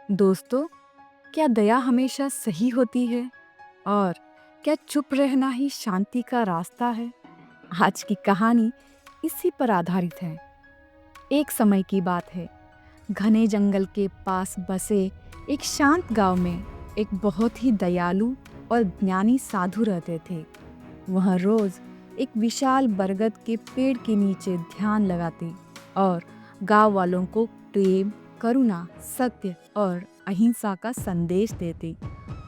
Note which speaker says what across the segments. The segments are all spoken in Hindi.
Speaker 1: दोस्तों, क्या दया हमेशा सही होती है? और क्या चुप रहना ही शांति का रास्ता है? आज की कहानी इसी पर आधारित है। एक समय की बात है। घने जंगल के पास बसे एक शांत गांव में एक बहुत ही दयालु और ज्ञानी साधु रहते थे। वह रोज एक विशाल बरगद के पेड़ के नीचे ध्यान लगाते और गांव वालों को प्रेम, करुणा, सत्य और अहिंसा का संदेश देते।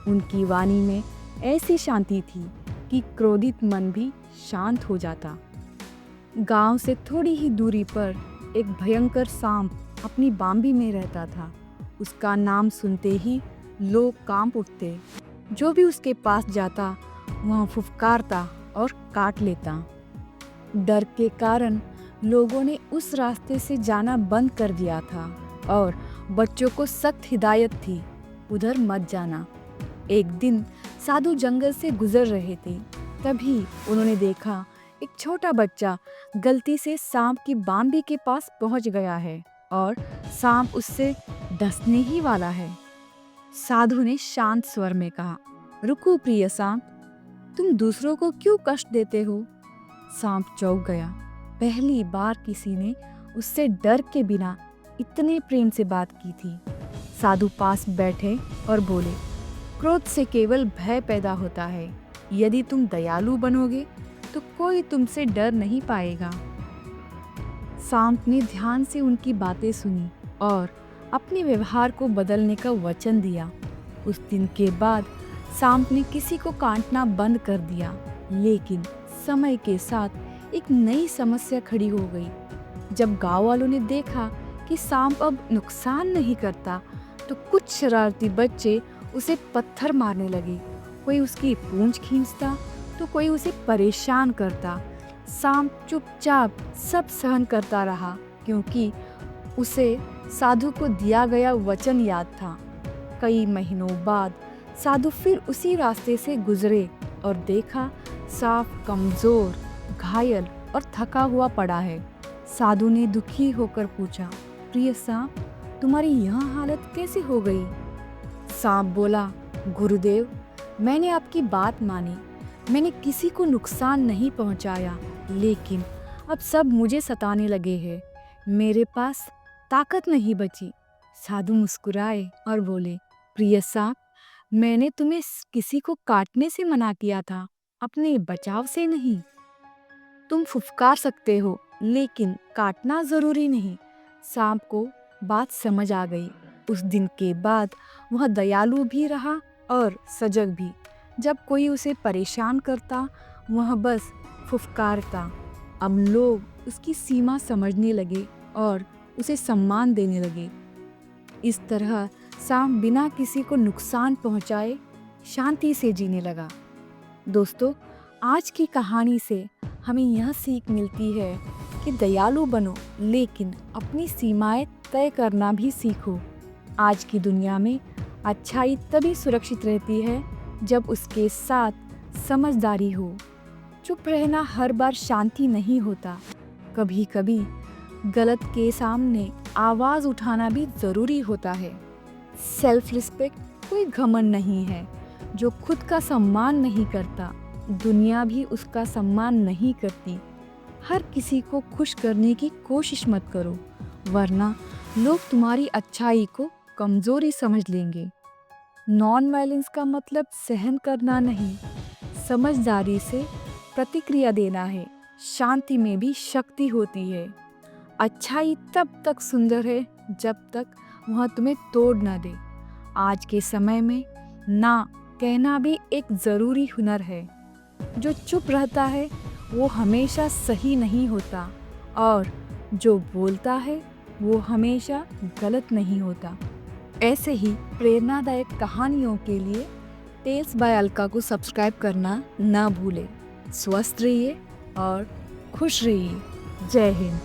Speaker 1: उनकी वाणी में ऐसी शांति थी कि क्रोधित मन भी शांत हो जाता। गांव से थोड़ी ही दूरी पर एक भयंकर सांप अपनी बांबी में रहता था। उसका नाम सुनते ही लोग कांप उठते। जो भी उसके पास जाता वह फुफकारता और काट लेता। डर के कारण लोगों ने उस रास्ते से जाना बंद कर दिया था और बच्चों को सख्त हिदायत थी, उधर मत जाना। एक दिन साधु जंगल से गुजर रहे थे। तभी उन्होंने देखा एक छोटा बच्चा गलती से सांप की बांबी के पास पहुंच गया है और सांप उससे डसने ही वाला है। साधु ने शांत स्वर में कहा, रुको प्रिय सांप, तुम दूसरों को क्यों कष्ट देते हो? सांप चौंक गया। पहली बार किसी ने उससे डर के बिना इतने प्रेम से बात की थी। साधु पास बैठे और बोले, क्रोध से केवल भय पैदा होता है। यदि तुम दयालु बनोगे तो कोई तुमसे डर नहीं पाएगा। सांप ने ध्यान से उनकी बातें सुनी और अपने व्यवहार को बदलने का वचन दिया। उस दिन के बाद सांप ने किसी को काटना बंद कर दिया। लेकिन समय के साथ एक नई समस्या खड़ी हो गई। जब गांव वालों ने देखा कि सांप अब नुकसान नहीं करता, तो कुछ शरारती बच्चे उसे पत्थर मारने लगे। कोई उसकी पूंछ खींचता तो कोई उसे परेशान करता। सांप चुपचाप सब सहन करता रहा, क्योंकि उसे साधु को दिया गया वचन याद था। कई महीनों बाद साधु फिर उसी रास्ते से गुजरे और देखा सांप कमजोर, घायल और थका हुआ पड़ा है। साधु ने दुखी होकर पूछा, प्रिय सांप, तुम्हारी यह हालत कैसे हो गई? सांप बोला, गुरुदेव, मैंने आपकी बात मानी। मैंने किसी को नुकसान नहीं पहुंचाया, लेकिन अब सब मुझे सताने लगे हैं। मेरे पास ताकत नहीं बची। साधु मुस्कुराए और बोले, प्रिय सांप, मैंने तुम्हें किसी को काटने से मना किया था, अपने बचाव से नहीं। तुम फुफकार सकते हो, लेकिन काटना जरूरी नहीं। सांप को बात समझ आ गई। उस दिन के बाद वह दयालु भी रहा और सजग भी। जब कोई उसे परेशान करता, वह बस फुफकारता। अब लोग उसकी सीमा समझने लगे और उसे सम्मान देने लगे। इस तरह सांप बिना किसी को नुकसान पहुंचाए शांति से जीने लगा। दोस्तों, आज की कहानी से हमें यह सीख मिलती है कि दयालु बनो, लेकिन अपनी सीमाएं तय करना भी सीखो। आज की दुनिया में अच्छाई तभी सुरक्षित रहती है जब उसके साथ समझदारी हो। चुप रहना हर बार शांति नहीं होता। कभी कभी गलत के सामने आवाज उठाना भी जरूरी होता है। सेल्फ रिस्पेक्ट कोई घमंड नहीं है। जो खुद का सम्मान नहीं करता, दुनिया भी उसका सम्मान नहीं करती। हर किसी को खुश करने की कोशिश मत करो, वरना लोग तुम्हारी अच्छाई को कमजोरी समझ लेंगे। नॉन वायलेंस का मतलब सहन करना नहीं, समझदारी से प्रतिक्रिया देना है। शांति में भी शक्ति होती है। अच्छाई तब तक सुंदर है जब तक वह तुम्हें तोड़ न दे। आज के समय में ना कहना भी एक जरूरी हुनर है। जो चुप रहता है वो हमेशा सही नहीं होता, और जो बोलता है वो हमेशा गलत नहीं होता। ऐसे ही प्रेरणादायक कहानियों के लिए टेल्स बाय अलका को सब्सक्राइब करना ना भूलें। स्वस्थ रहिए और खुश रहिए। जय हिंद।